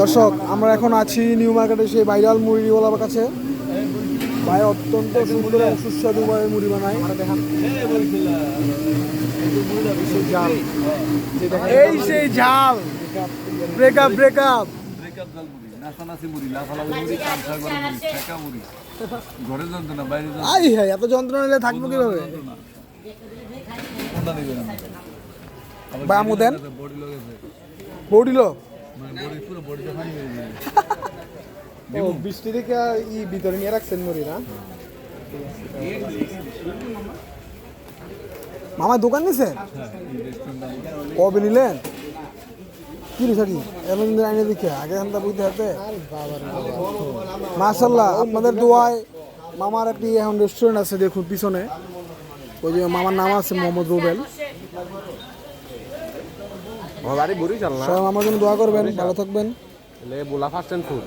দর্শক আমরা এখন আছি নিউ মার্কেটে সেই ভাইরাল মুড়িওয়ালার কাছে। ভাই অত্যন্ত সুন্দর এবং সুস্বাদু ভাবে মুড়ি বানায়। এই সেই ঝাল ব্রেকআপ ব্রেকআপ এত যন্ত্রণা নিলে থাকবো কিভাবে? বামু দেন বডিলো বৃষ্টি থেকে ভিতরে নিয়ে রাখছেন মুড়ি না? মামা দোকান নিছে কবে নিলেন? কি রিসার্চ এমন আইনে দেখে আগে আমরা বুঝতে হাতে মাশাল্লাহ আপনাদের দোয়ায় মামার একটি এখন রেস্টুরেন্ট আছে দেখুন পিছনে, ওই যে মামার নাম আছে মোহাম্মদ রুবেল। সবাই আমার জন্য দোয়া করবেন, ভালো থাকবেন। বোলা ফাস্ট এন্ড ফুড